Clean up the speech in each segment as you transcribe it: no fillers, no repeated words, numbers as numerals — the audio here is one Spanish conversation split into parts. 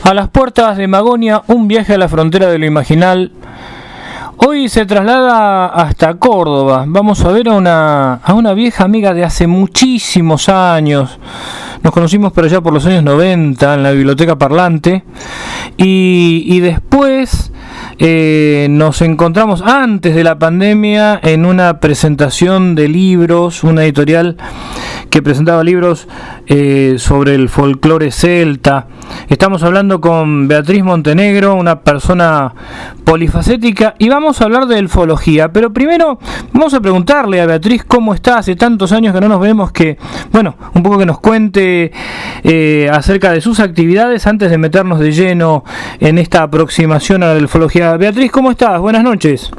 A las puertas de Magonia, un viaje a la frontera de lo imaginal. Hoy se traslada hasta Córdoba. Vamos a ver a una vieja amiga de hace muchísimos años. Nos conocimos por allá por los años 90 en la Biblioteca Parlante. Y después nos encontramos antes de la pandemia en una presentación de libros, una editorial que presentaba libros sobre el folclore celta. Estamos hablando con Beatriz Montenegro, una persona polifacética, y vamos a hablar de elfología. Pero primero vamos a preguntarle a Beatriz cómo está. Hace tantos años que no nos vemos, que, bueno, un poco que nos cuente acerca de sus actividades antes de meternos de lleno en esta aproximación a la elfología. Beatriz, ¿cómo estás? Buenas noches.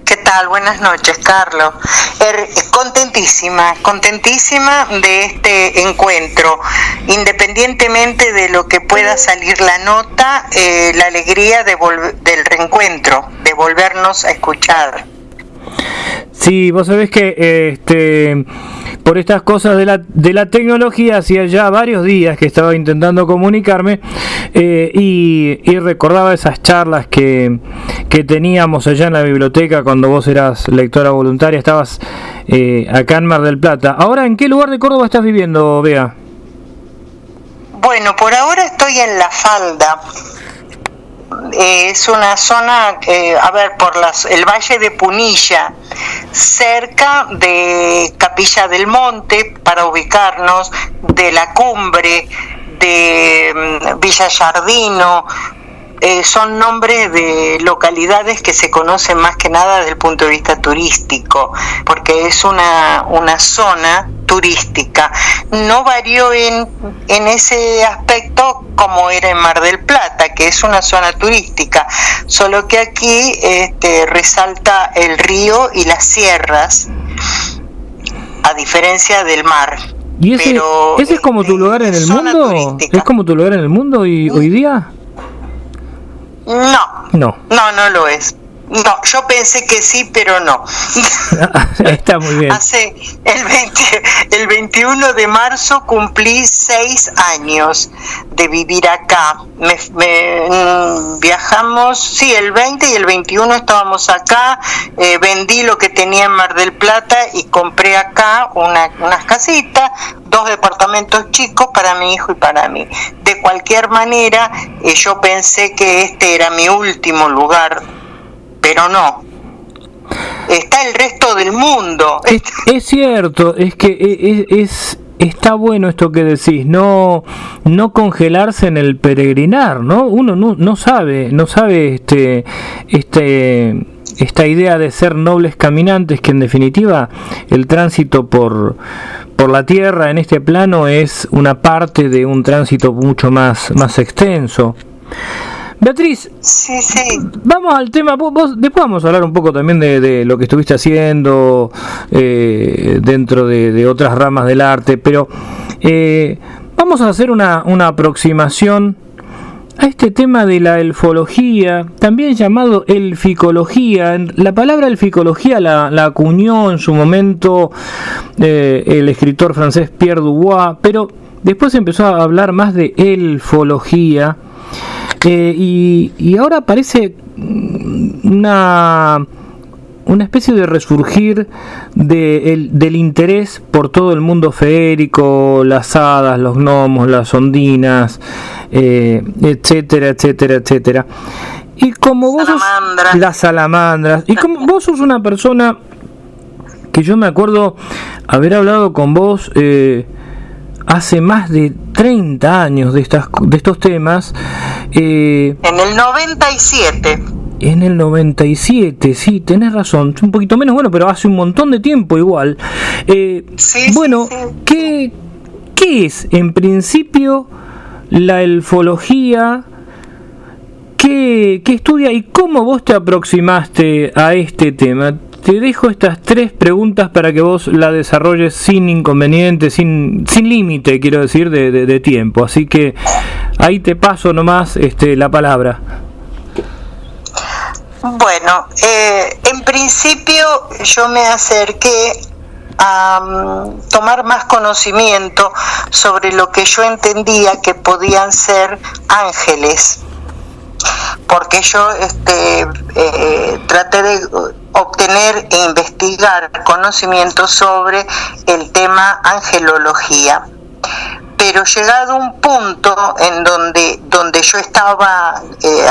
¿Qué tal? Buenas noches, Carlos. Contentísima de este encuentro. Independientemente de lo que pueda salir la nota, la alegría del reencuentro, de volvernos a escuchar. Sí, vos sabés que por estas cosas de la tecnología hacía ya varios días que estaba intentando comunicarme y recordaba esas charlas que teníamos allá en la biblioteca cuando vos eras lectora voluntaria, estabas acá en Mar del Plata. Ahora, ¿en qué lugar de Córdoba estás viviendo, Bea? Bueno, por ahora estoy en La Falda. Es una zona, por el Valle de Punilla, cerca de Capilla del Monte, para ubicarnos, de la Cumbre, de Villa Yardino. Son nombres de localidades que se conocen más que nada desde el punto de vista turístico, porque es una zona turística. No varió en ese aspecto como era en Mar del Plata, que es una zona turística, solo que aquí resalta el río y las sierras, a diferencia del mar. ¿Y ese es como tu lugar en el mundo? Turística. ¿Es como tu lugar en el mundo hoy día? No lo es. No, yo pensé que sí, pero no. Está muy bien. Hace el 21 de marzo cumplí 6 años de vivir acá. Viajamos, sí, el 20 y el 21 estábamos acá. Vendí lo que tenía en Mar del Plata y compré acá unas casitas, 2 departamentos chicos para mi hijo y para mí. De cualquier manera, yo pensé que este era mi último lugar, pero no. Está el resto del mundo. Es cierto, es que está bueno esto que decís, no congelarse en el peregrinar, ¿no? Uno no sabe esta idea de ser nobles caminantes, que en definitiva el tránsito por la tierra en este plano es una parte de un tránsito mucho más extenso. Beatriz, sí. Vamos al tema. Vos después vamos a hablar un poco también de lo que estuviste haciendo dentro de otras ramas del arte, pero vamos a hacer una aproximación a este tema de la elfología, también llamado elficología. La palabra elficología la acuñó en su momento el escritor francés Pierre Dubois, pero después empezó a hablar más de elfología. Y ahora parece una especie de resurgir del interés por todo el mundo feérico, las hadas, los gnomos, las ondinas, etcétera. Y como vos sos las salamandras, y como vos sos una persona que yo me acuerdo haber hablado con vos hace más de 30 años de estos temas. En el 97. En el 97, sí, tenés razón, un poquito menos, bueno, pero hace un montón de tiempo igual. Sí. ¿Qué es en principio la elfología? ¿Qué estudia y cómo vos te aproximaste a este tema? Te dejo estas 3 preguntas para que vos la desarrolles sin inconveniente, sin límite, quiero decir, de tiempo. Así que ahí te paso nomás la palabra. Bueno, en principio yo me acerqué tomar más conocimiento sobre lo que yo entendía que podían ser ángeles, porque yo traté de obtener e investigar conocimiento sobre el tema angelología. Pero llegado un punto en donde yo estaba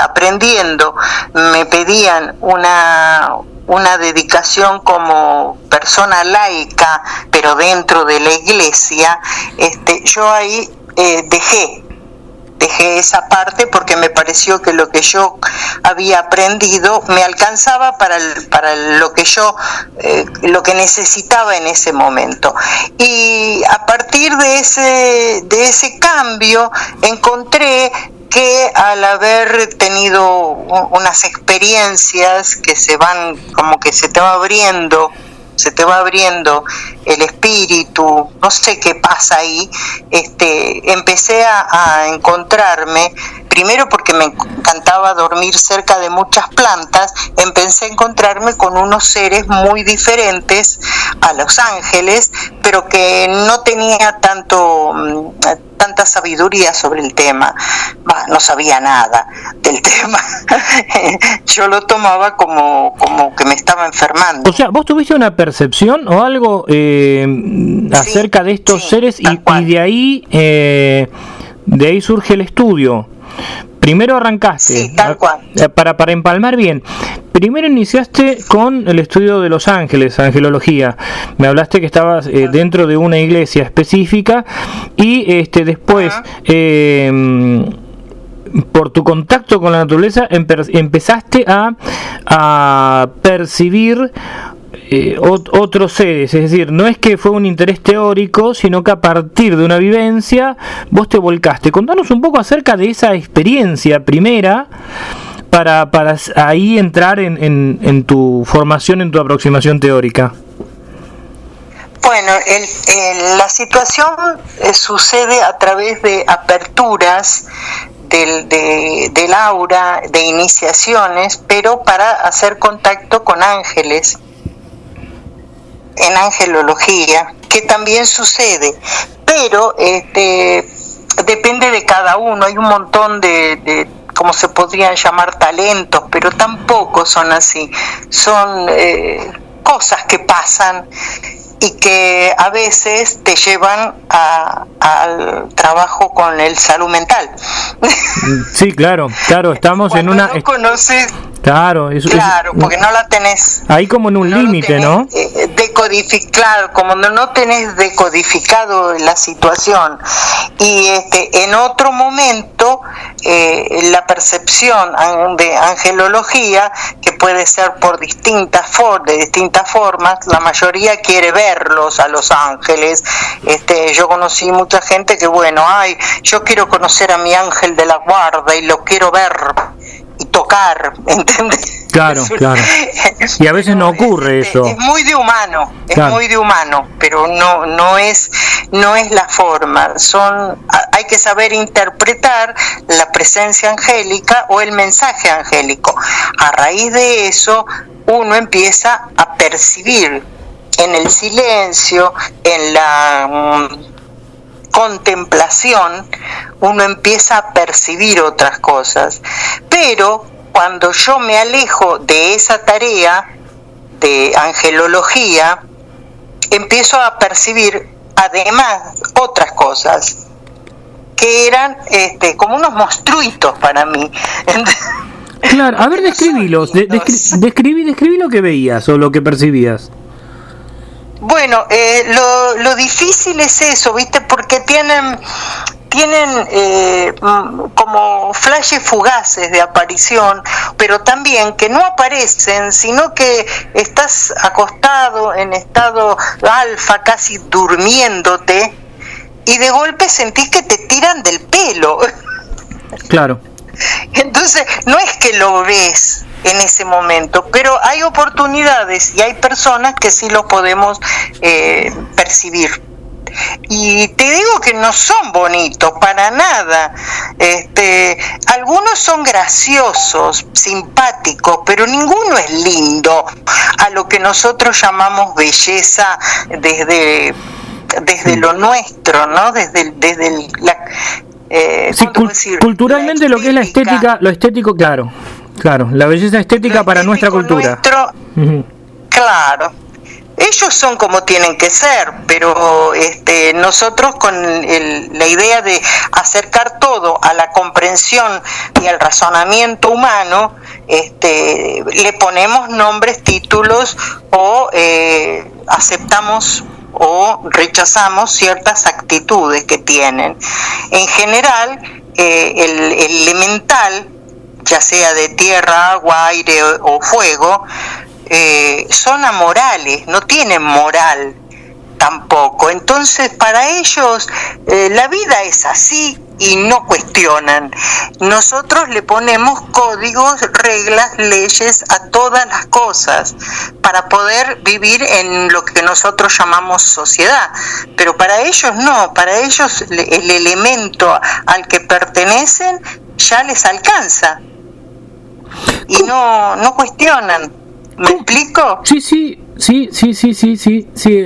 aprendiendo, me pedían una dedicación como persona laica, pero dentro de la iglesia, yo ahí dejé esa parte porque me pareció que lo que yo había aprendido me alcanzaba para lo que yo lo que necesitaba en ese momento. Y a partir de ese cambio encontré que al haber tenido unas experiencias que se van, como que se te va abriendo el espíritu, no sé qué pasa ahí, empecé a encontrarme, primero porque me encantaba dormir cerca de muchas plantas, empecé a encontrarme con unos seres muy diferentes a los ángeles, pero que no tenía tanta sabiduría sobre el tema. No sabía nada del tema. Yo lo tomaba como que me estaba enfermando. O sea, ¿vos tuviste una percepción o algo acerca de estos seres y de ahí surge el estudio? Primero arrancaste, sí, tal cual. Para empalmar bien, primero iniciaste con el estudio de los ángeles, angelología. Me hablaste que estabas dentro de una iglesia específica y después, por tu contacto con la naturaleza, empezaste a percibir otros seres, es decir, no es que fue un interés teórico, sino que a partir de una vivencia vos te volcaste. Contanos un poco acerca de esa experiencia primera para ahí entrar en tu formación, en tu aproximación teórica. Bueno, la situación sucede a través de aperturas del aura, de iniciaciones, pero para hacer contacto con ángeles. En angelología, que también sucede, pero depende de cada uno. Hay un montón de como se podrían llamar talentos, pero tampoco son así, son cosas que pasan y que a veces te llevan al trabajo con el salud mental. Sí, claro, estamos cuando en una... no conoces... Claro, porque no la tenés... Ahí como en un límite, ¿no? Decodificado, como no tenés decodificado la situación. Y en otro momento, la percepción de angelología, que puede ser de distintas formas, la mayoría quiere verlos a los ángeles. Yo conocí mucha gente que, yo quiero conocer a mi ángel de la guarda y lo quiero ver y tocar, ¿entendés? Claro. Y a veces no ocurre eso. Es muy de humano, pero no es la forma. Hay que saber interpretar la presencia angélica o el mensaje angélico. A raíz de eso, uno empieza a percibir en el silencio, en la contemplación, uno empieza a percibir otras cosas. Pero cuando yo me alejo de esa tarea de angelología, empiezo a percibir además otras cosas que eran como unos monstruitos para mí. Claro, a ver, describilos, describí lo que veías o lo que percibías. Bueno, lo difícil es eso, ¿viste? Porque tienen como flashes fugaces de aparición, pero también que no aparecen, sino que estás acostado en estado alfa, casi durmiéndote, y de golpe sentís que te tiran del pelo. Claro. Entonces, no es que lo ves en ese momento, pero hay oportunidades y hay personas que sí lo podemos percibir. Y te digo que no son bonitos para nada. algunos son graciosos, simpáticos, pero ninguno es lindo a lo que nosotros llamamos belleza desde lo nuestro, ¿no? Culturalmente lo que es la estética, lo estético, claro, la belleza estética para nuestra cultura. Claro. Ellos son como tienen que ser, pero nosotros con la idea de acercar todo a la comprensión y al razonamiento humano, le ponemos nombres, títulos o aceptamos o rechazamos ciertas actitudes que tienen. En general, el elemental, ya sea de tierra, agua, aire o fuego, son amorales, no tienen moral tampoco. Entonces, para ellos la vida es así y no cuestionan. Nosotros le ponemos códigos, reglas, leyes a todas las cosas para poder vivir en lo que nosotros llamamos sociedad. Pero para ellos no, para ellos el elemento al que pertenecen ya les alcanza y no cuestionan. ¿Me explico? Sí,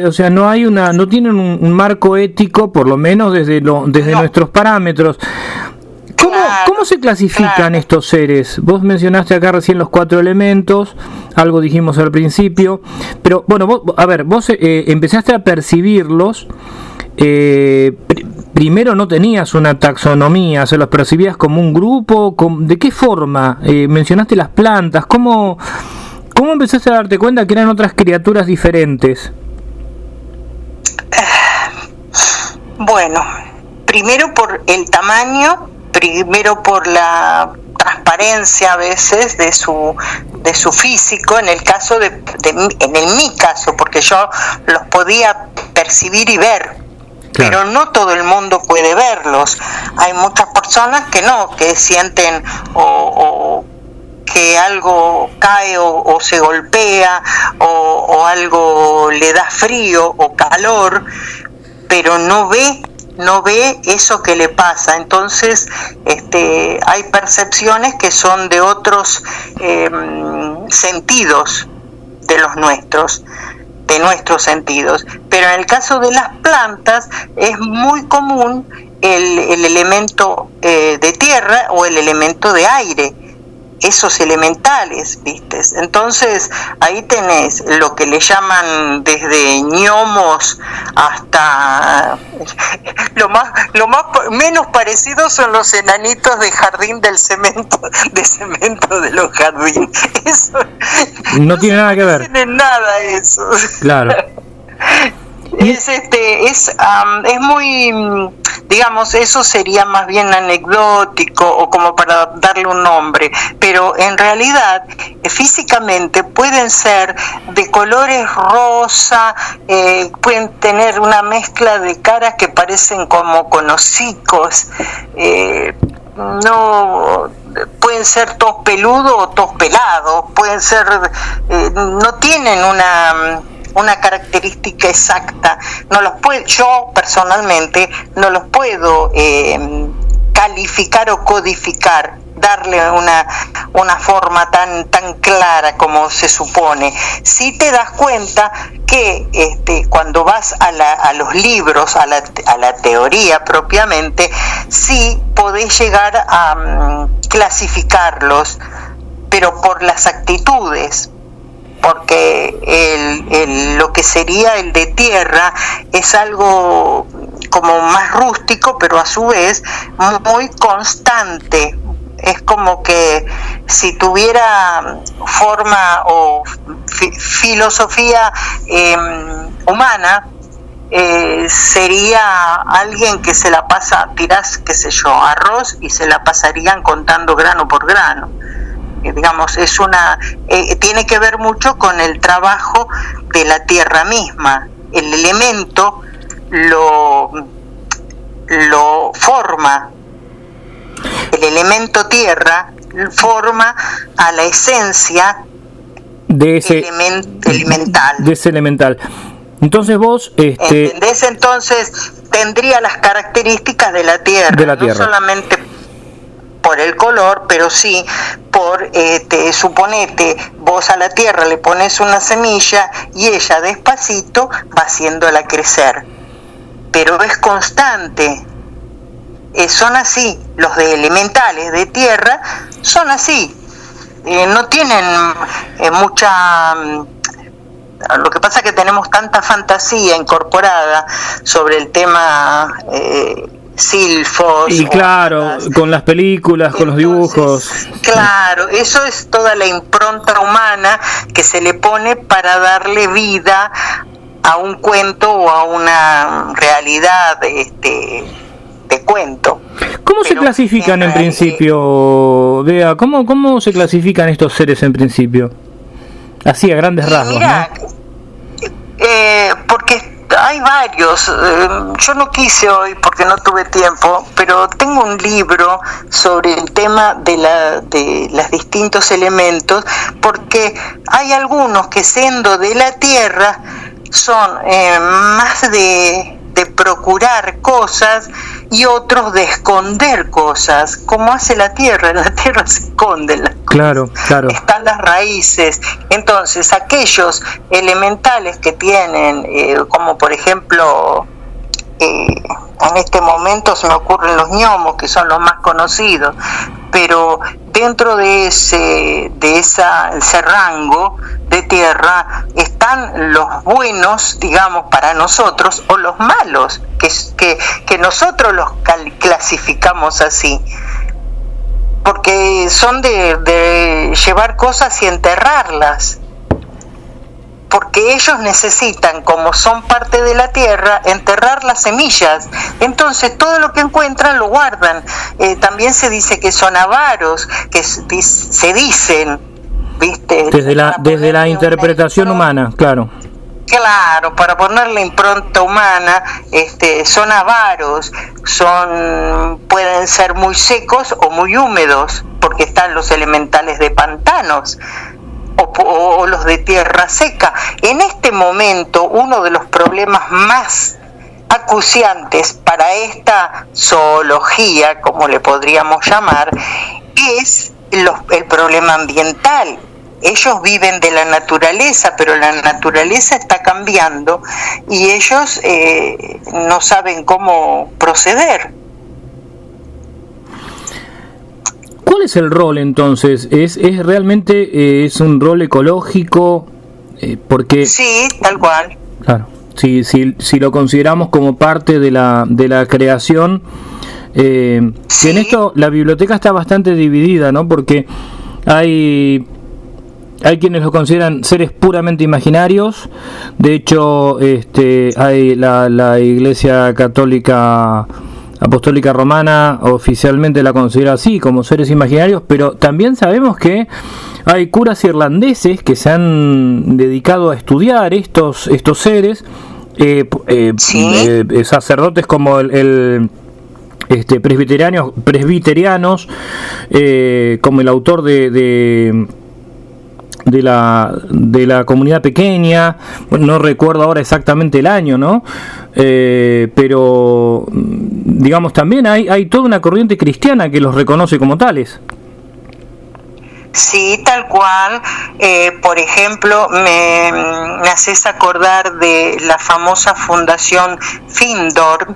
o sea, no tienen un marco ético, por lo menos desde nuestros parámetros. ¿Cómo se clasifican estos seres? Vos mencionaste acá recién los 4 elementos, algo dijimos al principio, pero bueno, vos empezaste a percibirlos. Primero no tenías una taxonomía, se los percibías como un grupo. ¿De qué forma? Mencionaste las plantas, ¿cómo empezaste a darte cuenta que eran otras criaturas diferentes? Bueno, primero por el tamaño, primero por la transparencia a veces de su físico, en el caso en mi caso, porque yo los podía percibir y ver. Claro. Pero no todo el mundo puede verlos. Hay muchas personas que no, que sienten o que algo cae o se golpea o algo le da frío o calor, pero no ve eso que le pasa. Entonces hay percepciones que son de otros sentidos de los nuestros, de nuestros sentidos. Pero en el caso de las plantas es muy común el elemento de tierra o el elemento de aire, esos elementales, ¿viste? Entonces ahí tenés lo que le llaman desde ñomos hasta lo más menos parecido son los enanitos de jardín de cemento de los jardines. Eso no tiene nada que ver. No tiene nada eso. Claro. Es muy, digamos, eso sería más bien anecdótico o como para darle un nombre, pero en realidad físicamente pueden ser de colores rosa, pueden tener una mezcla de caras que parecen como con hocicos, no pueden ser todos peludos o todos pelados, pueden ser, no tienen una característica exacta. Yo personalmente no los puedo calificar o codificar, darle una forma tan clara como se supone. Si te das cuenta que cuando vas a los libros, a la teoría propiamente, sí podés llegar a clasificarlos, pero por las actitudes, porque lo que sería el de tierra es algo como más rústico, pero a su vez muy constante. Es como que si tuviera forma o filosofía humana, sería alguien que se la pasa, tirás, qué sé yo, arroz y se la pasarían contando grano por grano. Digamos, tiene que ver mucho con el trabajo de la tierra misma. El elemento lo forma, el elemento tierra forma a la esencia de ese elemental. De ese elemental. Entonces vos, ¿entendés? Entonces tendría las características de la tierra, no solamente por el color, pero sí por, suponete, vos a la tierra le pones una semilla y ella despacito va haciéndola crecer, pero es constante. Son así, los de elementales de tierra son así, no tienen mucha... Lo que pasa es que tenemos tanta fantasía incorporada sobre el tema silfos. Y claro, con las películas, con los dibujos. Claro, eso es toda la impronta humana que se le pone para darle vida a un cuento o a una realidad de cuento. ¿Cómo se clasifican en principio, Bea? ¿Cómo se clasifican estos seres en principio? Así, a grandes rasgos, mira, ¿no? Porque hay varios. Yo no quise hoy porque no tuve tiempo, pero tengo un libro sobre el tema de los distintos elementos, porque hay algunos que, siendo de la tierra, son más de procurar cosas y otros de esconder cosas, como hace la tierra. En la tierra se esconden las cosas. Claro. Están las raíces. Entonces, aquellos elementales que tienen, como por ejemplo, en este momento se me ocurren los gnomos, que son los más conocidos, pero dentro de ese rango de tierra están los buenos, digamos, para nosotros, o los malos, que nosotros los clasificamos así, porque son de llevar cosas y enterrarlas, porque ellos necesitan, como son parte de la tierra, enterrar las semillas. Entonces todo lo que encuentran lo guardan. También se dice que son avaros, que se dicen, ¿viste? Desde la interpretación humana, claro. Claro, para ponerle impronta humana, son avaros, pueden ser muy secos o muy húmedos, porque están los elementales de pantanos o los de tierra seca. En este momento, uno de los problemas más acuciantes para esta zoología, como le podríamos llamar, es el problema ambiental. Ellos viven de la naturaleza, pero la naturaleza está cambiando y ellos no saben cómo proceder. ¿Cuál es el rol entonces? ¿Es realmente es un rol ecológico? Porque sí, tal cual. Claro, si lo consideramos como parte de la creación, sí. En esto la biblioteca está bastante dividida, ¿no? Porque hay quienes lo consideran seres puramente imaginarios. De hecho, hay la Iglesia Católica Apostólica Romana oficialmente la considera así, como seres imaginarios, pero también sabemos que hay curas irlandeses que se han dedicado a estudiar estos seres, ¿sí? Sacerdotes como presbiterianos, como el autor de la comunidad pequeña, bueno, no recuerdo ahora exactamente el año, ¿no? Pero digamos también hay toda una corriente cristiana que los reconoce como tales. Sí, tal cual. Por ejemplo, me haces acordar de la famosa fundación Findor.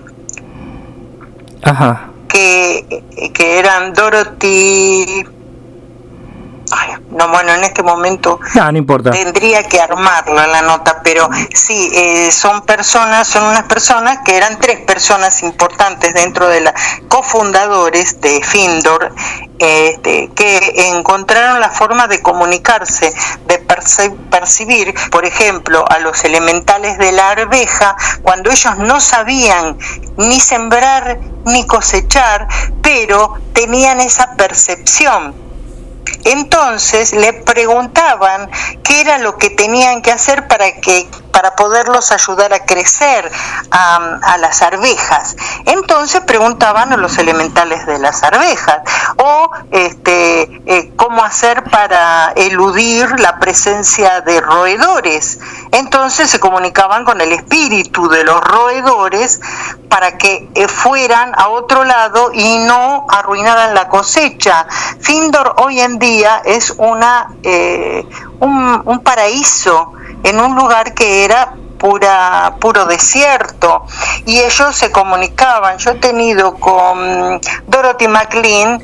Ajá. Que eran Dorothy... No, bueno, en este momento no importa. Tendría que armarla la nota, pero sí, son unas personas que eran 3 personas importantes dentro de la cofundadores de Findor, que encontraron la forma de comunicarse, de percibir, por ejemplo, a los elementales de la arveja, cuando ellos no sabían ni sembrar ni cosechar, pero tenían esa percepción. Entonces le preguntaban qué era lo que tenían que hacer para que para poderlos ayudar a crecer a las arvejas. Entonces preguntaban a los elementales de las arvejas, o cómo hacer para eludir la presencia de roedores. Entonces se comunicaban con el espíritu de los roedores para que fueran a otro lado y no arruinaran la cosecha. Findor hoy en día es un paraíso en un lugar que era puro desierto, y ellos se comunicaban. Yo he tenido con Dorothy McLean,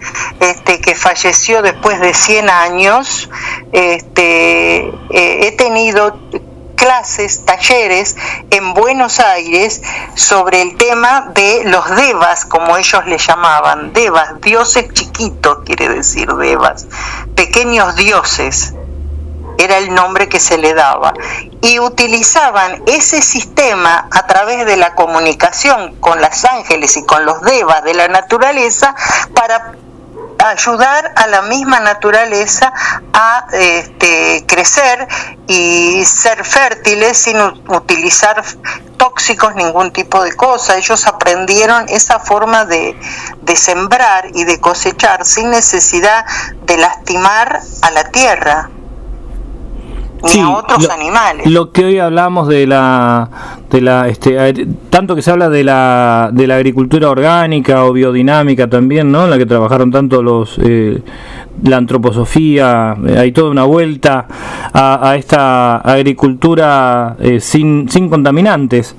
que falleció después de 100 años, he tenido clases, talleres en Buenos Aires sobre el tema de los devas, como ellos le llamaban, devas, dioses chiquitos, quiere decir devas, pequeños dioses, era el nombre que se le daba, y utilizaban ese sistema a través de la comunicación con los ángeles y con los devas de la naturaleza para ayudar a la misma naturaleza a crecer y ser fértiles sin utilizar tóxicos, ningún tipo de cosa. Ellos aprendieron esa forma de sembrar y de cosechar sin necesidad de lastimar a la tierra ni a otros animales. Lo que hoy hablamos de la tanto que se habla de la agricultura orgánica o biodinámica también, ¿no? En la que trabajaron tanto la antroposofía, hay toda una vuelta a esta agricultura sin contaminantes.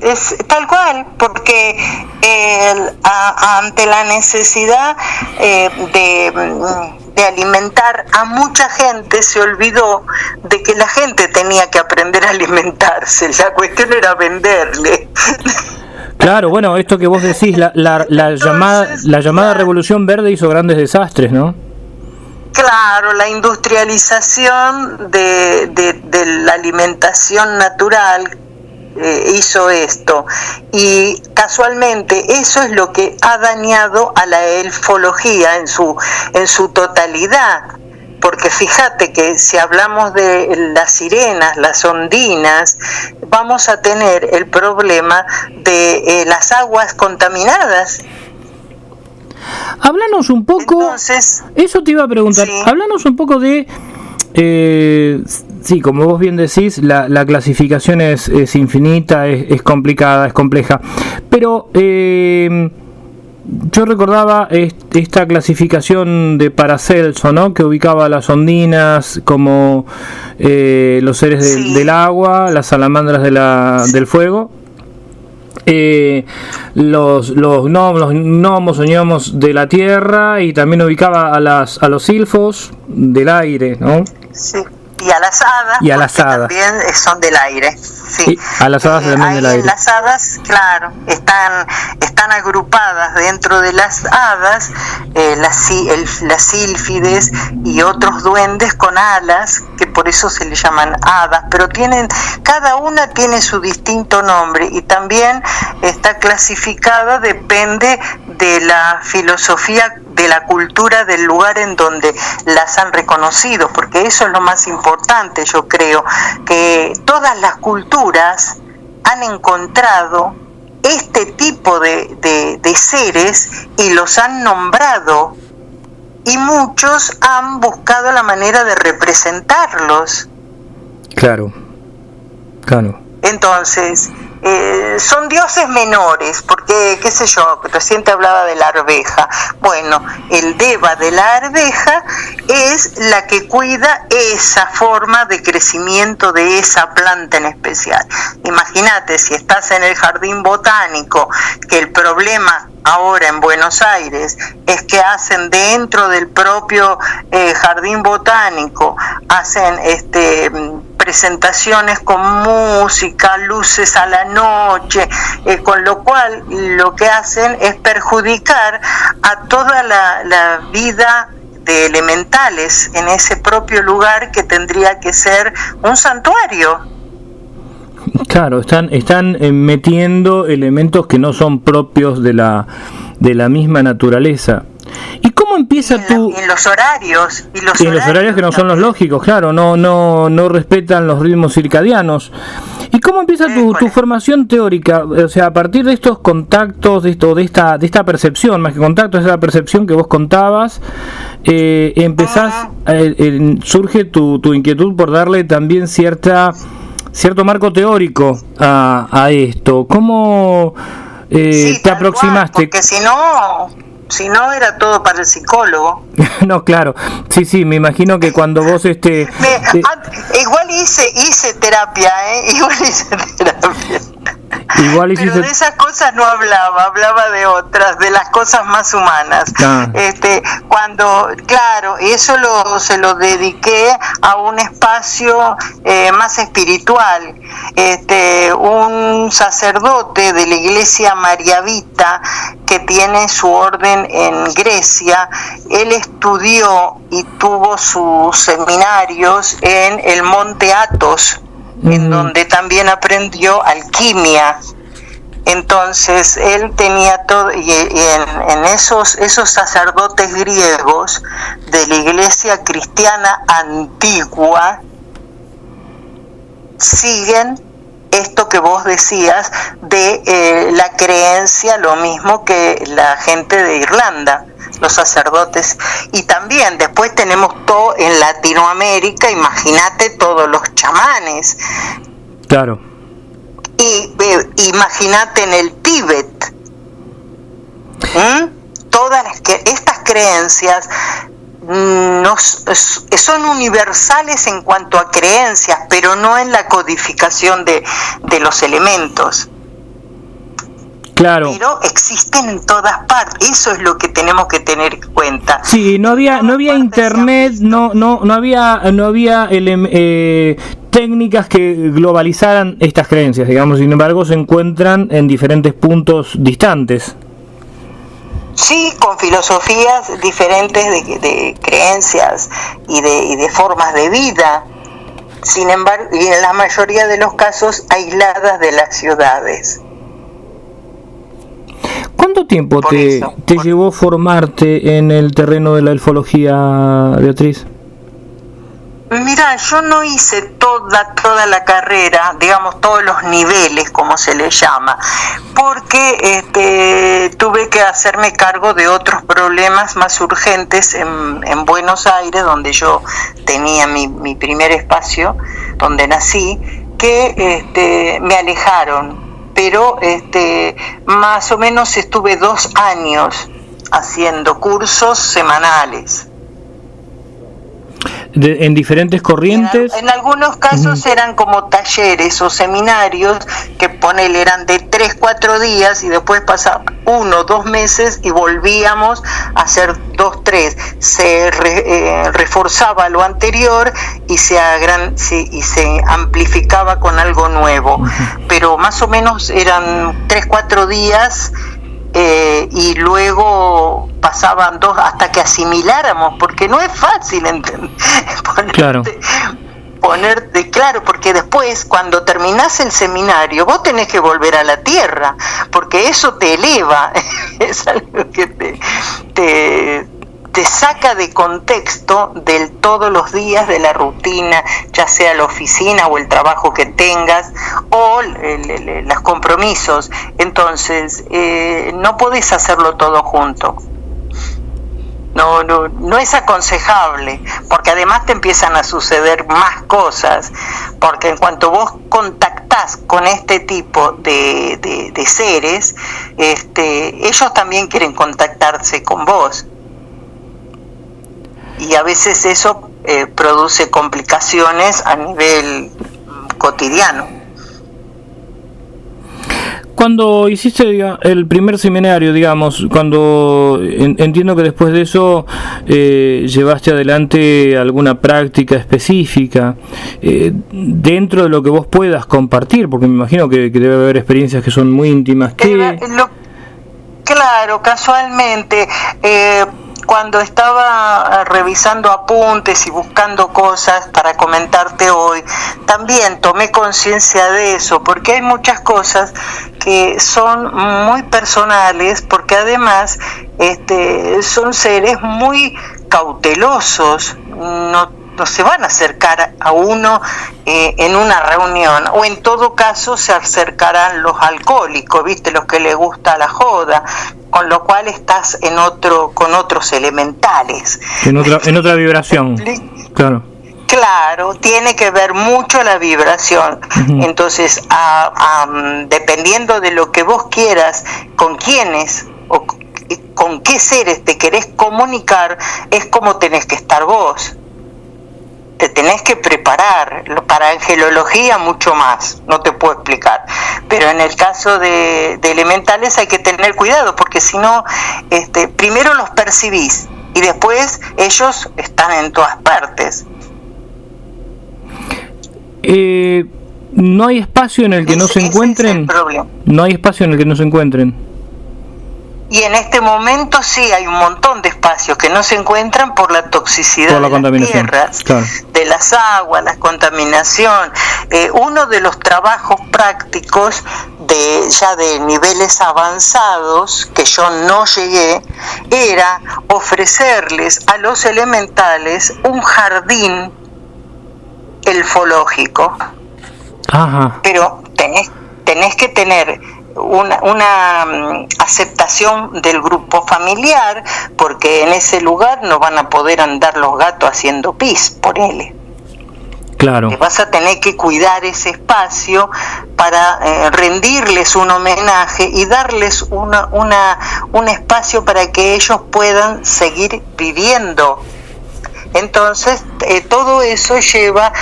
Es tal cual, porque ante la necesidad de alimentar a mucha gente, se olvidó de que la gente tenía que aprender a alimentarse. La cuestión era venderle. Claro, bueno, esto que vos decís, Entonces, la llamada Revolución Verde hizo grandes desastres, ¿no? Claro, la industrialización de la alimentación natural hizo esto, y casualmente eso es lo que ha dañado a la elfología en su totalidad, porque fíjate que si hablamos de las sirenas, las ondinas, vamos a tener el problema de las aguas contaminadas. Háblanos un poco. Entonces, eso te iba a preguntar. Sí. Háblanos un poco de sí, como vos bien decís, la clasificación es infinita, es complicada, es compleja, pero yo recordaba esta clasificación de Paracelso, ¿no? Que ubicaba a las ondinas como los seres del agua, las salamandras del fuego, los gnomos o gnomos de la tierra, y también ubicaba a los silfos del aire, ¿no? Sí. Y a las hadas, también son del aire. Sí. A las hadas también del aire. Las hadas, claro, están agrupadas dentro de las hadas, las sílfides y otros duendes con alas, que por eso se le llaman hadas, pero cada una tiene su distinto nombre, y también está clasificada, depende de la filosofía, de la cultura del lugar en donde las han reconocido, porque eso es lo más importante. Yo creo que todas las culturas han encontrado este tipo de seres y los han nombrado, y muchos han buscado la manera de representarlos. Claro. Entonces, son dioses menores, porque, qué sé yo, recién te hablaba de la arveja. Bueno, el deva de la arveja es la que cuida esa forma de crecimiento de esa planta en especial. Imagínate, si estás en el jardín botánico, que el problema ahora en Buenos Aires es que hacen dentro del propio jardín botánico, hacen presentaciones con música, luces a la noche, con lo cual lo que hacen es perjudicar a toda la vida de elementales en ese propio lugar, que tendría que ser un santuario. Claro, están metiendo elementos que no son propios de la misma naturaleza. ¿Y cómo empieza en los horarios y en los horarios que no son los lógicos, claro, no respetan los ritmos circadianos. ¿Y cómo empieza tu formación teórica? O sea, a partir de estos contactos, de esta percepción, más que contactos, esa percepción que vos contabas, surge tu inquietud por darle también cierto marco teórico a esto. ¿Cómo te aproximaste? Porque si no era todo para el psicólogo. No, claro. Sí, me imagino que cuando vos igual hice terapia, Pero de esas cosas no hablaba de otras, de las cosas más humanas. Eso se lo dediqué a un espacio más espiritual. Un sacerdote de la iglesia Mariavita, que tiene su orden en Grecia, él estudió y tuvo sus seminarios en el monte Athos, en donde también aprendió alquimia. Entonces él tenía todo, y en esos sacerdotes griegos de la iglesia cristiana antigua siguen esto que vos decías de la creencia, lo mismo que la gente de Irlanda, los sacerdotes. Y también después tenemos todo en Latinoamérica, imagínate todos los chamanes. Claro. Y imagínate en el Tíbet. Todas estas creencias son universales en cuanto a creencias, pero no en la codificación de los elementos. Claro. Pero existen en todas partes. Eso es lo que tenemos que tener en cuenta. Sí, no había internet, no había técnicas que globalizaran estas creencias, digamos. Sin embargo, se encuentran en diferentes puntos distantes. Sí, con filosofías diferentes de creencias y de formas de vida. Sin embargo, y en la mayoría de los casos aisladas de las ciudades. ¿Cuánto tiempo te llevó formarte en el terreno de la elfología, Beatriz? Mira, yo no hice toda la carrera, digamos todos los niveles, como se le llama, porque tuve que hacerme cargo de otros problemas más urgentes en Buenos Aires, donde yo tenía mi primer espacio, donde nací, que me alejaron. Pero más o menos estuve 2 años haciendo cursos semanales. En diferentes corrientes. En algunos casos eran como talleres o seminarios que eran de 3-4 días y después pasaban 1 o 2 meses y volvíamos a hacer 2-3. Se reforzaba lo anterior y se amplificaba con algo nuevo. Pero más o menos eran 3-4 días. Y luego pasaban 2 hasta que asimiláramos, porque no es fácil ponerte claro, porque después cuando terminás el seminario vos tenés que volver a la tierra, porque eso te eleva, es algo que te saca de contexto del todos los días de la rutina, ya sea la oficina o el trabajo que tengas o los compromisos. Entonces no podés hacerlo todo junto. No es aconsejable, porque además te empiezan a suceder más cosas, porque en cuanto vos contactás con este tipo de seres, ellos también quieren contactarse con vos. Y a veces eso produce complicaciones a nivel cotidiano. Cuando hiciste el primer seminario, digamos, cuando entiendo que después de eso llevaste adelante alguna práctica específica, dentro de lo que vos puedas compartir, porque me imagino que debe haber experiencias que son muy íntimas. Claro, casualmente, cuando estaba revisando apuntes y buscando cosas para comentarte hoy, también tomé conciencia de eso, porque hay muchas cosas que son muy personales, porque además son seres muy cautelosos, no se van a acercar a uno en una reunión, o en todo caso se acercarán los alcohólicos, viste, los que les gusta la joda, con lo cual estás con otros elementales. En otra vibración, claro. Claro, tiene que ver mucho la vibración. Uh-huh. Entonces, dependiendo de lo que vos quieras, con quiénes o con qué seres te querés comunicar, es como tenés que estar vos. Te tenés que preparar. Para angelología mucho más, no te puedo explicar. Pero en el caso de elementales hay que tener cuidado, porque si no, primero los percibís y después ellos están en todas partes. No hay espacio en el que no se encuentren. No hay espacio en el que no se encuentren. Y en este momento sí hay un montón de espacios que no se encuentran por la toxicidad de las tierras, claro, de las aguas, la contaminación. Uno de los trabajos prácticos ya de niveles avanzados, que yo no llegué, era ofrecerles a los elementales un jardín elfológico. Ajá. Pero tenés que tener una aceptación del grupo familiar, porque en ese lugar no van a poder andar los gatos haciendo pis, ponele. Claro. Te vas a tener que cuidar ese espacio para rendirles un homenaje y darles un espacio para que ellos puedan seguir viviendo. Entonces, todo eso lleva,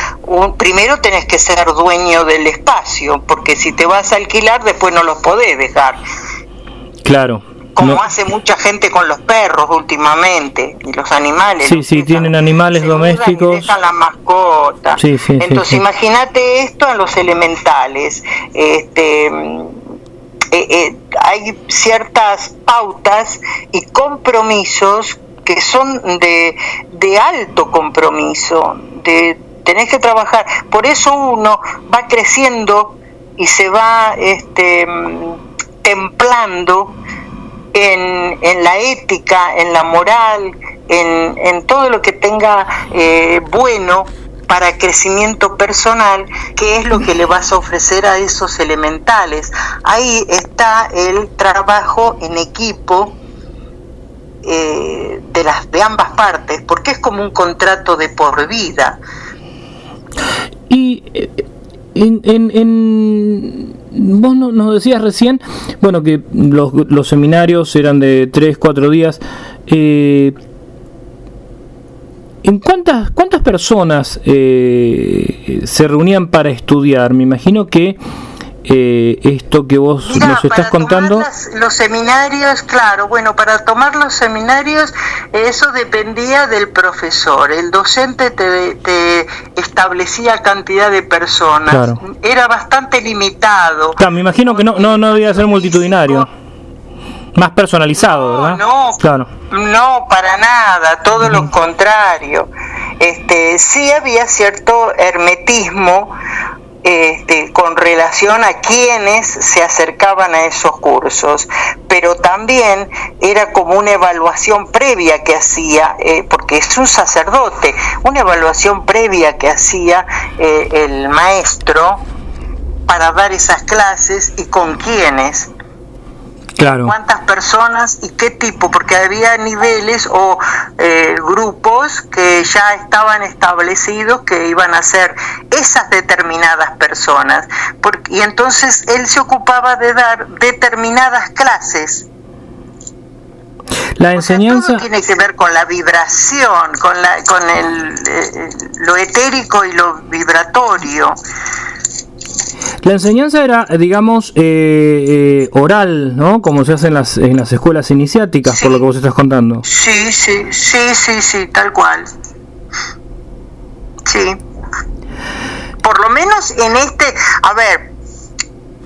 primero tenés que ser dueño del espacio, porque si te vas a alquilar después no los podés dejar. Claro. Como hace mucha gente con los perros últimamente, y los animales. Sí, tienen animales domésticos. Y dejan la mascota. Sí, entonces, imagínate esto en los elementales. Hay ciertas pautas y compromisos que son de alto compromiso, tenés que trabajar. Por eso uno va creciendo y se va templando en la ética, en la moral, en todo lo que tenga bueno para crecimiento personal, que es lo que le vas a ofrecer a esos elementales. Ahí está el trabajo en equipo, de ambas partes, porque es como un contrato de por vida. Y vos nos decías recién, bueno, que los seminarios eran de 3-4 días. ¿En cuántas personas se reunían para estudiar? Me imagino que esto que vos nos estás contando. Los seminarios, claro, bueno, para tomar los seminarios eso dependía del profesor. El docente te establecía cantidad de personas. Claro. Era bastante limitado. Claro, me imagino que no debía ser multitudinario. Más personalizado, ¿verdad? Claro. No, para nada, todo lo contrario. Sí había cierto hermetismo con relación a quienes se acercaban a esos cursos, pero también era como una evaluación previa que hacía, porque es un sacerdote, una evaluación previa que hacía el maestro para dar esas clases y con quiénes. Claro. Cuántas personas y qué tipo, porque había niveles o grupos que ya estaban establecidos que iban a ser esas determinadas personas, y entonces él se ocupaba de dar determinadas clases. La enseñanza, todo tiene que ver con la vibración, con lo etérico y lo vibratorio. La enseñanza era, digamos, oral, ¿no? Como se hace en las escuelas iniciáticas, sí, por lo que vos estás contando. Sí, tal cual. Sí. Por lo menos en a ver,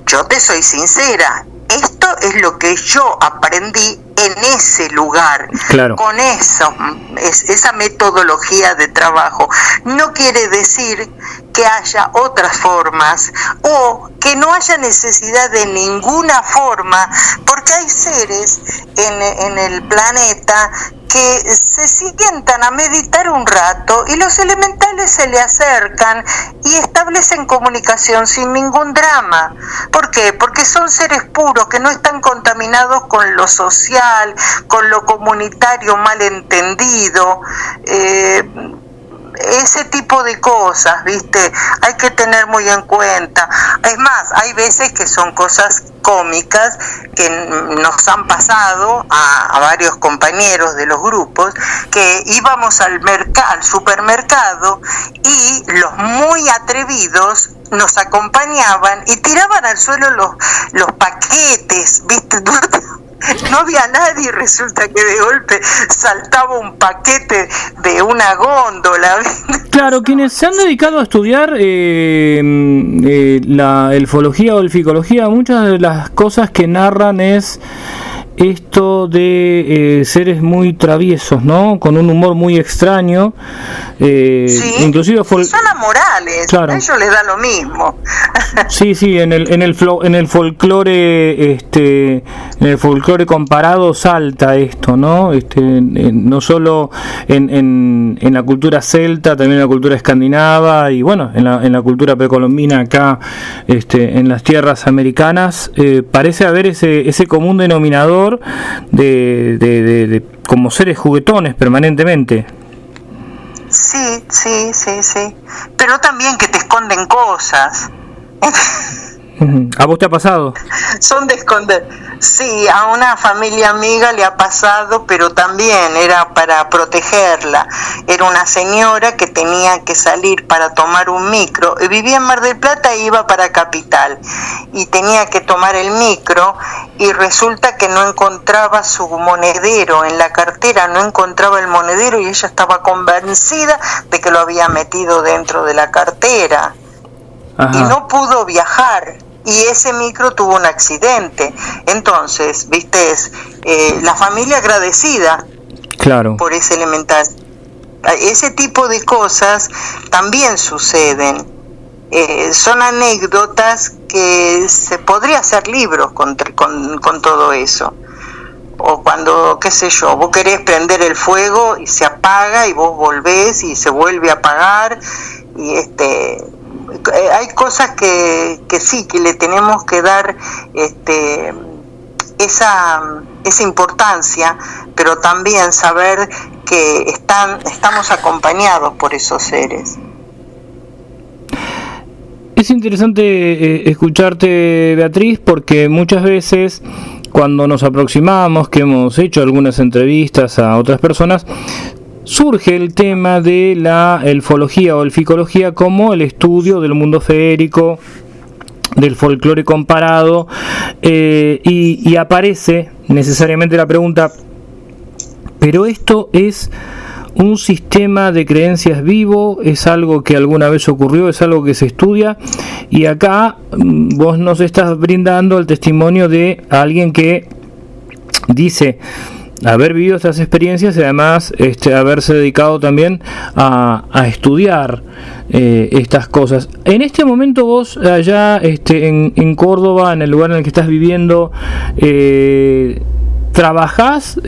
yo te soy sincera, esto es lo que yo aprendí en ese lugar, claro, con eso, esa metodología de trabajo. No quiere decir que haya otras formas o que no haya necesidad de ninguna forma, porque hay seres en el planeta que se sientan a meditar un rato y los elementales se le acercan y establecen comunicación sin ningún drama. ¿Por qué? Porque son seres puros que no están contaminados con lo social, con lo comunitario malentendido. Ese tipo de cosas, ¿viste? Hay que tener muy en cuenta. Es más, hay veces que son cosas cómicas que nos han pasado a varios compañeros de los grupos, que íbamos al supermercado y los muy atrevidos nos acompañaban y tiraban al suelo los paquetes, ¿viste? No había nadie y resulta que de golpe saltaba un paquete de una góndola. Claro, quienes se han dedicado a estudiar la elfología o elficología, muchas de las cosas que narran es esto de seres muy traviesos, ¿no? Con un humor muy extraño. Sí, inclusive son amorales, claro. A ellos les da lo mismo. Sí, en el folclore, en el folclore comparado salta esto, ¿no? No solo en la cultura celta, también en la cultura escandinava y bueno, en la cultura precolombina acá, en las tierras americanas, parece haber ese común denominador de como seres juguetones permanentemente. Sí. Pero también que te esconden cosas. ¿A vos te ha pasado? Son de esconder. Sí, a una familia amiga le ha pasado, pero también era para protegerla. Era una señora que tenía que salir para tomar un micro. Vivía en Mar del Plata e iba para Capital. Y tenía que tomar el micro y resulta que no encontraba su monedero. En la cartera no encontraba el monedero y ella estaba convencida de que lo había metido dentro de la cartera. Ajá. Y no pudo viajar. Y ese micro tuvo un accidente. Entonces, viste, la familia agradecida, claro, por ese elemental. Ese tipo de cosas también suceden. Son anécdotas que se podría hacer libros con todo eso. O cuando, qué sé yo, vos querés prender el fuego y se apaga y vos volvés y se vuelve a apagar y hay cosas que sí, que le tenemos que dar esa importancia, pero también saber que estamos acompañados por esos seres. Es interesante escucharte, Beatriz, porque muchas veces cuando nos aproximamos, que hemos hecho algunas entrevistas a otras personas, surge el tema de la elfología o elficología como el estudio del mundo feérico, del folclore comparado, y aparece necesariamente la pregunta, ¿pero esto es un sistema de creencias vivo? ¿Es algo que alguna vez ocurrió? ¿Es algo que se estudia? Y acá vos nos estás brindando el testimonio de alguien que dice haber vivido estas experiencias y además haberse dedicado también a estudiar estas cosas. En este momento vos allá en Córdoba, en el lugar en el que estás viviendo, ¿trabajás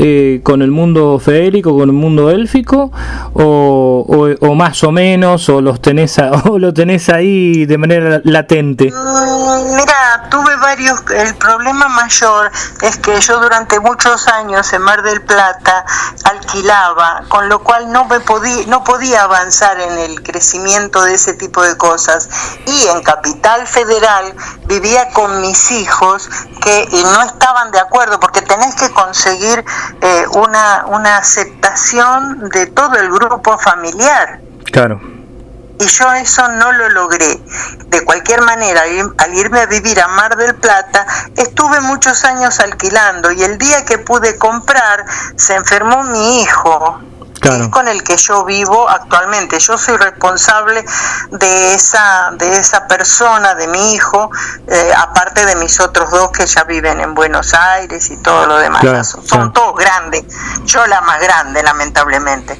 con el mundo feérico, con el mundo élfico o más o menos, o lo tenés ahí de manera latente? Mira, tuve varios. El problema mayor es que yo durante muchos años en Mar del Plata alquilaba, con lo cual no podía avanzar en el crecimiento de ese tipo de cosas, y en Capital Federal vivía con mis hijos que no estaban de acuerdo porque tenés que conseguir una aceptación de todo el grupo familiar. Claro. Y yo eso no lo logré. De cualquier manera, al irme a vivir a Mar del Plata, estuve muchos años alquilando y el día que pude comprar, se enfermó mi hijo. que es con el que yo vivo actualmente. Yo soy responsable de esa persona, de mi hijo, aparte de mis otros dos que ya viven en Buenos Aires y todo lo demás. Claro, son todos grandes, yo la más grande, lamentablemente.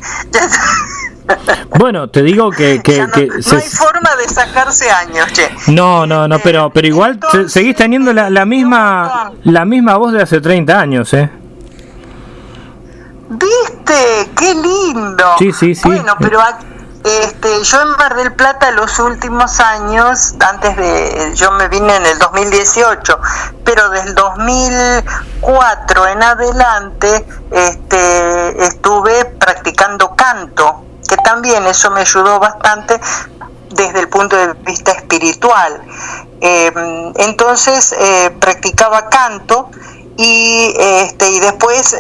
Bueno, te digo que no hay forma de sacarse años, che. No, pero igual entonces, seguís teniendo la misma voz de hace 30 años, ¿eh? ¿Viste? ¡Qué lindo! Sí. Bueno, pero yo en Mar del Plata los últimos años, yo me vine en el 2018, pero del 2004 en adelante estuve practicando canto, que también eso me ayudó bastante desde el punto de vista espiritual. Entonces practicaba canto y después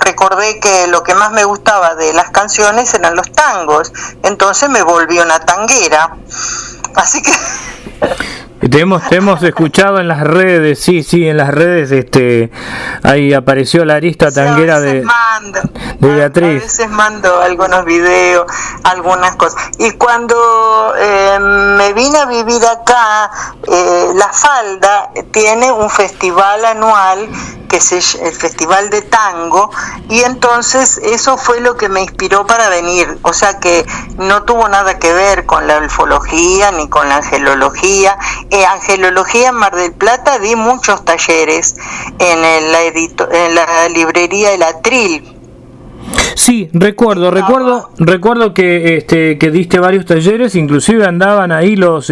recordé que lo que más me gustaba de las canciones eran los tangos, entonces me volví una tanguera, así que te hemos escuchado en las redes, sí, en las redes, ahí apareció la arista tanguera de Beatriz. A veces mando algunos videos, algunas cosas. Y cuando me vine a vivir acá, La Falda tiene un festival anual, que es el Festival de Tango, y entonces eso fue lo que me inspiró para venir. O sea que no tuvo nada que ver con la ufología ni con la angelología. Angelología en Mar del Plata di muchos talleres en la librería El Atril. Sí, recuerdo que diste varios talleres, inclusive andaban ahí los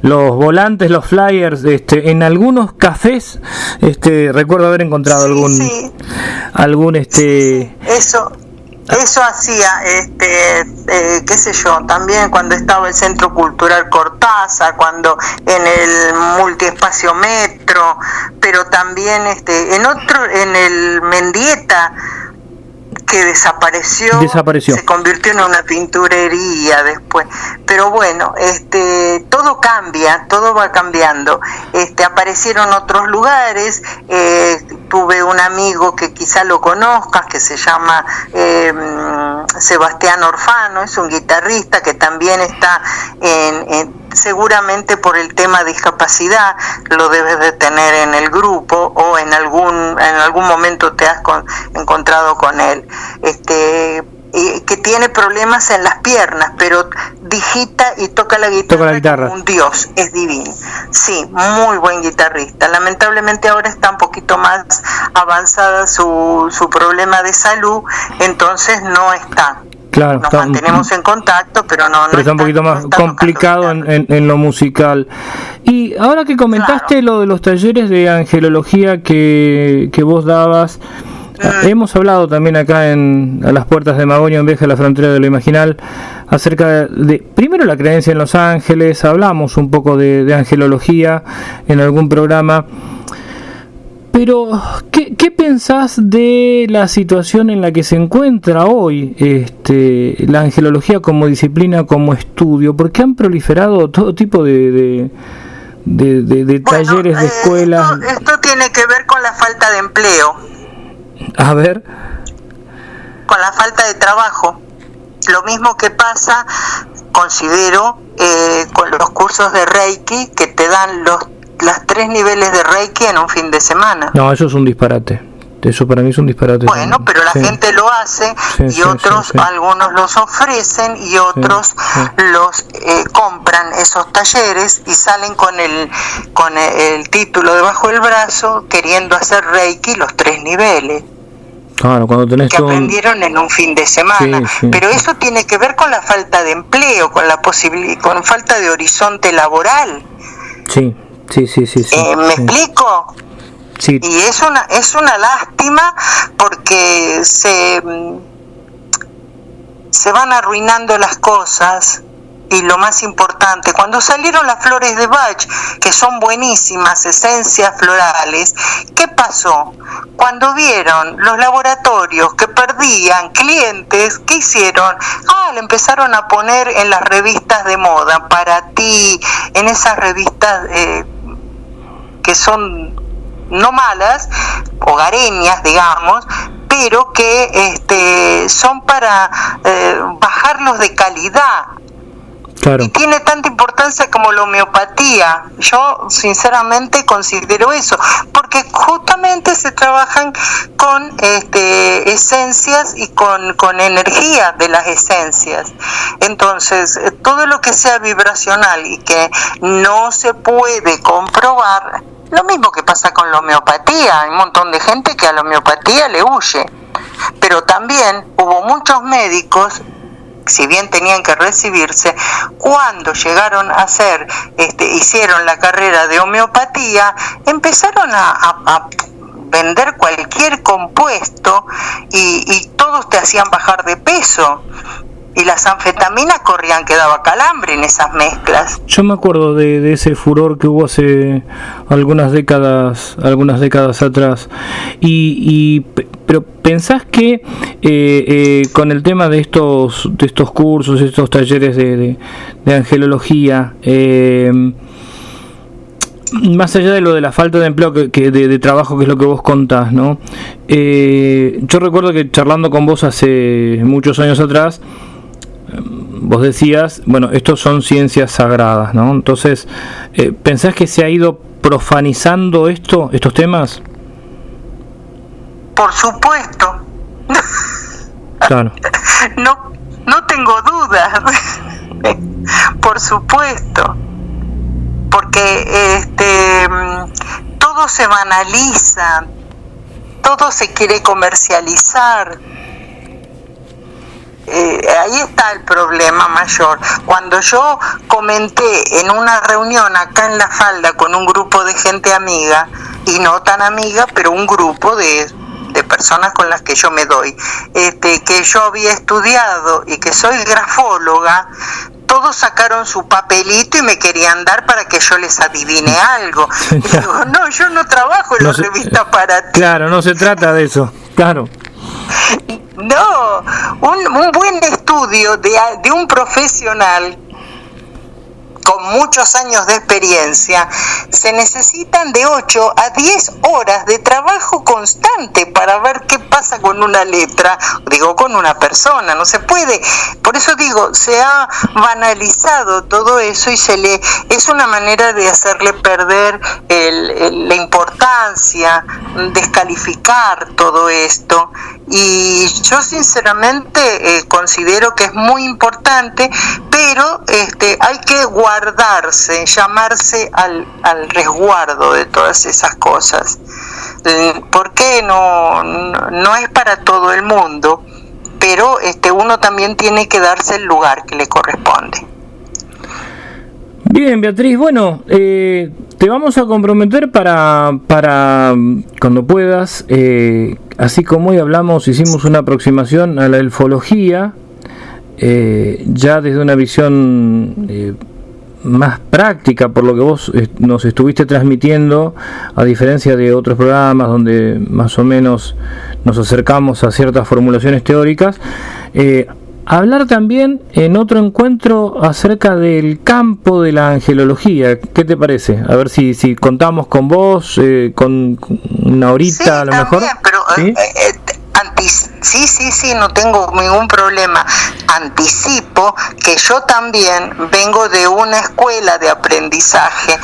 volantes, los flyers, en algunos cafés, recuerdo haber encontrado algún Eso hacía, qué sé yo, también cuando estaba el Centro Cultural Cortázar, cuando en el Multiespacio Metro, pero también en el Mendieta, que desapareció, se convirtió en una pinturería después, pero bueno, todo cambia, todo va cambiando. Aparecieron otros lugares, tuve un amigo que quizá lo conozcas, que se llama Sebastián Orfano, es un guitarrista que también está seguramente por el tema de discapacidad lo debes de tener en el grupo, o en algún momento te has encontrado con él, que tiene problemas en las piernas, pero digita y toca la guitarra como un dios, es divino. Sí, muy buen guitarrista. Lamentablemente ahora está un poquito más avanzada su problema de salud, entonces no está. Claro, nos mantenemos en contacto, pero está un poquito más complicado en lo musical. Y ahora que comentaste lo de los talleres de angelología que vos dabas, hemos hablado también acá a las puertas de Magonia, en Viaje a la Frontera de lo Imaginal, acerca de primero la creencia en los ángeles. Hablamos un poco de angelología en algún programa. Pero, ¿qué pensás de la situación en la que se encuentra hoy la angelología como disciplina, como estudio? Porque han proliferado todo tipo de talleres, de escuelas. Esto tiene que ver con la falta de empleo. A ver. Con la falta de trabajo. Lo mismo que pasa, considero, con los cursos de Reiki, que te dan los 3 niveles de Reiki en un fin de semana. No, eso es un disparate. Eso para mí es un disparate. Bueno, pero la gente lo hace, y otros, algunos los ofrecen y otros los compran esos talleres y salen con el título debajo del brazo, queriendo hacer Reiki los 3 niveles. Claro, cuando tenés que aprendieron en un fin de semana. Pero eso tiene que ver con la falta de empleo, con con falta de horizonte laboral. Sí. ¿Me explico? Sí. Y es una lástima, porque se van arruinando las cosas. Y lo más importante, cuando salieron las flores de Bach, que son buenísimas, esencias florales, ¿qué pasó? Cuando vieron los laboratorios que perdían clientes, ¿qué hicieron? Le empezaron a poner en las revistas de moda, Para Ti, en esas revistas que son no malas, hogareñas, digamos, pero que son para bajarlos de calidad. Claro. Y tiene tanta importancia como la homeopatía. Yo sinceramente considero eso, porque justamente se trabajan con esencias y con energía de las esencias. Entonces, todo lo que sea vibracional y que no se puede comprobar, lo mismo que pasa con la homeopatía. Hay un montón de gente que a la homeopatía le huye, pero también hubo muchos médicos, si bien tenían que recibirse, cuando llegaron a hacer, hicieron la carrera de homeopatía, empezaron a vender cualquier compuesto y todos te hacían bajar de peso. Y las anfetaminas corrían que daba calambre en esas mezclas. Yo me acuerdo de ese furor que hubo hace algunas décadas atrás. Pero ¿pensás que con el tema de estos cursos, estos talleres de angelología, más allá de lo de la falta de empleo de trabajo, que es lo que vos contás, ¿no? Yo recuerdo que charlando con vos hace muchos años atrás, vos decías, bueno, estos son ciencias sagradas, ¿no? Entonces, ¿pensás que se ha ido profanizando estos temas? Por supuesto. Claro. No tengo dudas. Por supuesto. Porque todo se banaliza, todo se quiere comercializar. Ahí está el problema mayor. Cuando yo comenté en una reunión acá en La Falda con un grupo de gente amiga, y no tan amiga, pero un grupo de personas con las que yo me doy, que yo había estudiado y que soy grafóloga, todos sacaron su papelito y me querían dar para que yo les adivine algo. Y digo, no, yo no trabajo en la revista para ti. Claro, no se trata de eso, claro. No, un buen estudio de un profesional con muchos años de experiencia, se necesitan de 8 a 10 horas de trabajo constante para ver qué pasa con una letra, digo, con una persona. No se puede, por eso digo, se ha banalizado todo eso y es una manera de hacerle perder la importancia, descalificar todo esto. Y yo sinceramente considero que es muy importante, pero hay que guardarse, llamarse al resguardo de todas esas cosas, porque no es para todo el mundo, pero uno también tiene que darse el lugar que le corresponde. Bien, Beatriz, bueno, te vamos a comprometer para cuando puedas, así como hoy hicimos una aproximación a la elfología, ya desde una visión más práctica, por lo que vos nos estuviste transmitiendo, a diferencia de otros programas donde más o menos nos acercamos a ciertas formulaciones teóricas. Hablar también en otro encuentro acerca del campo de la angelología. ¿Qué te parece? A ver si contamos con vos, con una horita, sí, a lo también, mejor. Pero, ¿Sí? Sí, no tengo ningún problema. Anticipo que yo también vengo de una escuela de aprendizaje,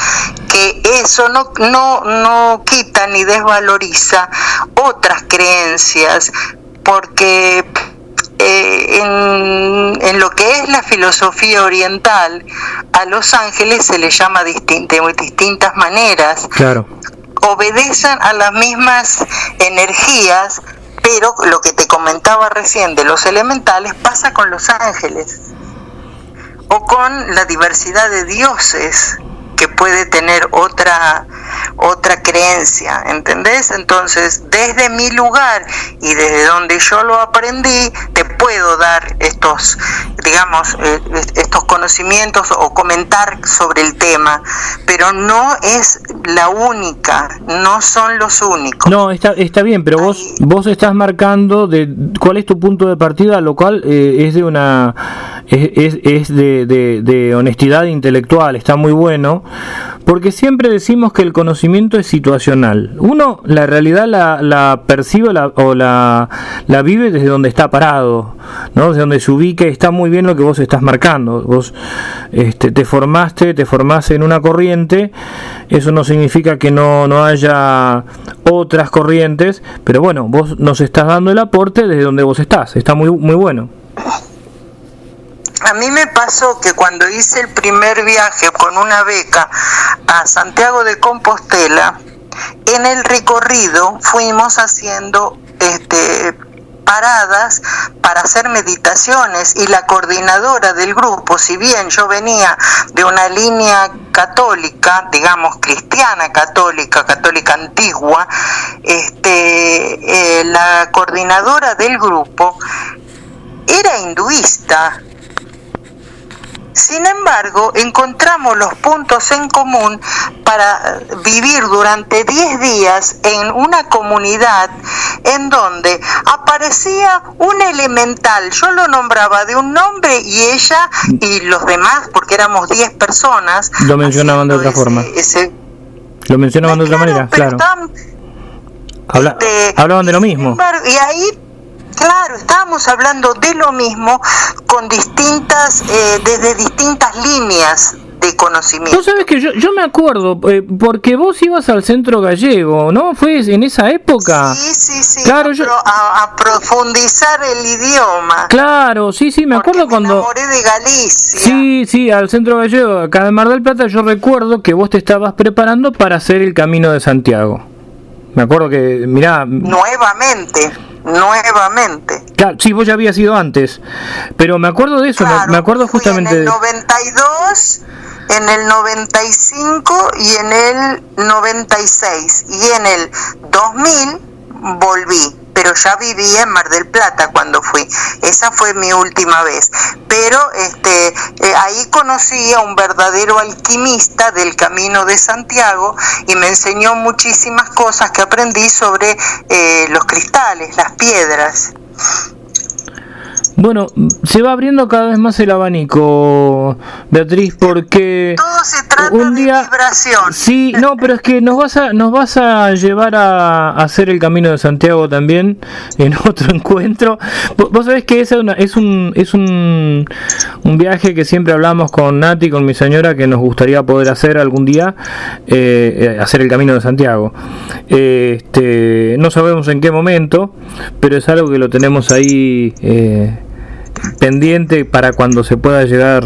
que eso no quita ni desvaloriza otras creencias, porque en lo que es la filosofía oriental, a los ángeles se les llama de distintas maneras. Claro. Obedecen a las mismas energías, pero lo que te comentaba recién de los elementales pasa con los ángeles, o con la diversidad de dioses que puede tener otra creencia, ¿entendés? Entonces, desde mi lugar y desde donde yo lo aprendí, te puedo dar estos conocimientos o comentar sobre el tema, pero no es la única, no son los únicos. No, está bien, pero vos estás marcando cuál es tu punto de partida, lo cual es de una es de honestidad intelectual, está muy bueno, porque siempre decimos que el conocimiento es situacional. Uno la realidad la percibe o la vive desde donde está parado, ¿no? Desde donde se ubica, y está muy bien lo que vos estás marcando. Vos te formás en una corriente, eso no significa que no haya otras corrientes, pero bueno, vos nos estás dando el aporte desde donde vos estás, está muy, muy bueno. A mí me pasó que cuando hice el primer viaje con una beca a Santiago de Compostela, en el recorrido fuimos haciendo paradas para hacer meditaciones, y la coordinadora del grupo, si bien yo venía de una línea católica, digamos cristiana católica antigua, la coordinadora del grupo era hinduista. Sin embargo, encontramos los puntos en común para vivir durante 10 días en una comunidad en donde aparecía un elemental. Yo lo nombraba de un nombre y ella y los demás, porque éramos 10 personas, lo mencionaban de otra forma. Lo mencionaban de otra manera, claro. Hablaban de lo mismo. Y ahí, claro, estábamos hablando de lo mismo con desde distintas líneas de conocimiento. Vos sabés que yo me acuerdo, porque vos ibas al centro gallego, ¿no? ¿Fue en esa época? Sí. Claro, a profundizar el idioma. Claro, sí, me acuerdo cuando... me enamoré de Galicia. Sí, al centro gallego, acá de Mar del Plata, yo recuerdo que vos te estabas preparando para hacer el Camino de Santiago. Me acuerdo que, mirá... Nuevamente. Claro, sí, vos ya habías ido antes, pero me acuerdo de eso, claro, me acuerdo justamente en el 92, en el 95 y en el 96, y en el 2000 volví, pero ya vivía en Mar del Plata cuando fui. Esa fue mi última vez, pero ahí conocí a un verdadero alquimista del Camino de Santiago y me enseñó muchísimas cosas que aprendí sobre los cristales, las piedras. Bueno, se va abriendo cada vez más el abanico, Beatriz, porque todo se trata un día, de vibración. Sí, no, pero es que nos vas a llevar a hacer el Camino de Santiago también en otro encuentro. Vos sabés que es un viaje que siempre hablamos con Nati, con mi señora, que nos gustaría poder hacer algún día, hacer el Camino de Santiago. No sabemos en qué momento, pero es algo que lo tenemos ahí pendiente para cuando se pueda llegar,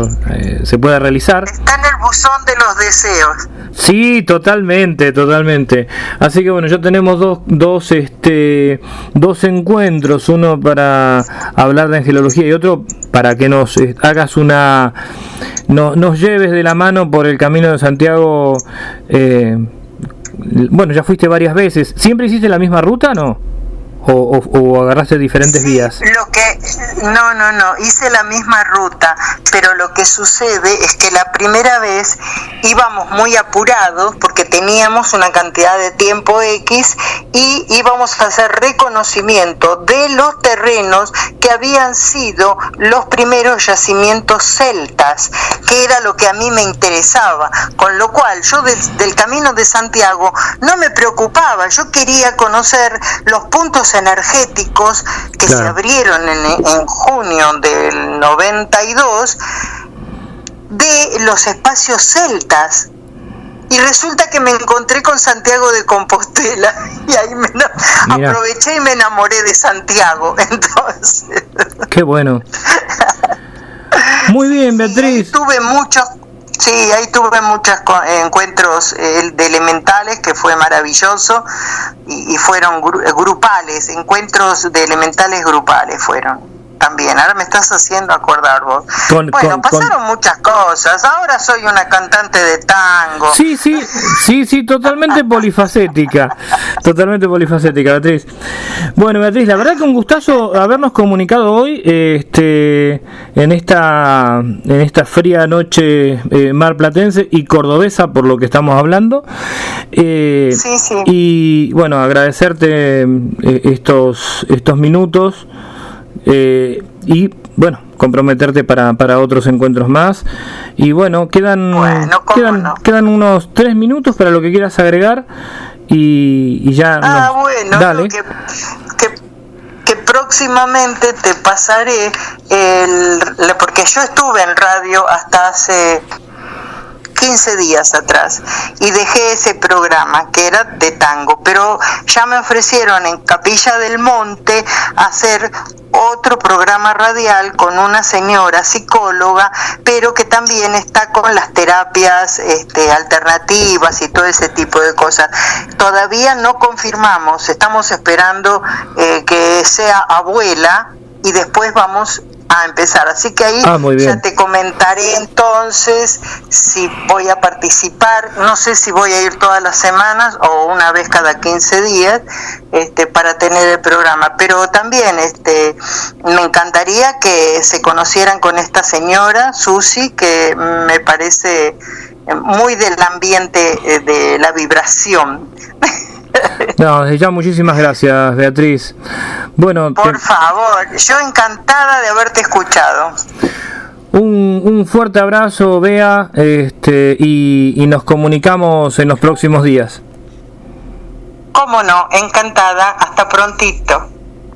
se pueda realizar. Está en el buzón de los deseos. Sí, totalmente. Así que bueno, ya tenemos dos encuentros, uno para hablar de angelología y otro para que nos hagas nos lleves de la mano por el Camino de Santiago. Bueno, ya fuiste varias veces. ¿Siempre hiciste la misma ruta, no? ¿O agarraste diferentes vías? No, hice la misma ruta, pero lo que sucede es que la primera vez íbamos muy apurados porque teníamos una cantidad de tiempo X y íbamos a hacer reconocimiento de los terrenos que habían sido los primeros yacimientos celtas, que era lo que a mí me interesaba, con lo cual yo del Camino de Santiago no me preocupaba, yo quería conocer los puntos energéticos que se abrieron en junio del 92 de los espacios celtas, y resulta que me encontré con Santiago de Compostela y ahí aproveché y me enamoré de Santiago. Entonces, qué bueno. Muy bien, Beatriz. Ahí tuve muchos encuentros de elementales, que fue maravilloso, y fueron grupales, encuentros de elementales grupales fueron también. Ahora me estás haciendo acordar vos. Pasaron muchas cosas. Ahora soy una cantante de tango. Sí, totalmente polifacética. Beatriz. Bueno, Beatriz, la verdad que un gustazo habernos comunicado hoy en esta fría noche marplatense y cordobesa, por lo que estamos hablando. Sí. Y bueno, agradecerte estos minutos. Y bueno, comprometerte para otros encuentros más. Y bueno, quedan unos 3 minutos para lo que quieras agregar y ya. Dale. Que próximamente te pasaré porque yo estuve en radio hasta hace 15 días atrás y dejé ese programa que era de tango, pero ya me ofrecieron en Capilla del Monte hacer otro programa radial con una señora psicóloga, pero que también está con las terapias alternativas y todo ese tipo de cosas. Todavía no confirmamos, estamos esperando que sea abuela y después vamos a empezar, así que ahí ya te comentaré entonces si voy a participar. No sé si voy a ir todas las semanas o una vez cada 15 días para tener el programa, pero también me encantaría que se conocieran con esta señora Susi, que me parece muy del ambiente de la vibración. No, desde ya muchísimas gracias, Beatriz. Bueno, por favor, yo encantada de haberte escuchado. Un fuerte abrazo, Bea, y nos comunicamos en los próximos días. Cómo no, encantada, hasta prontito.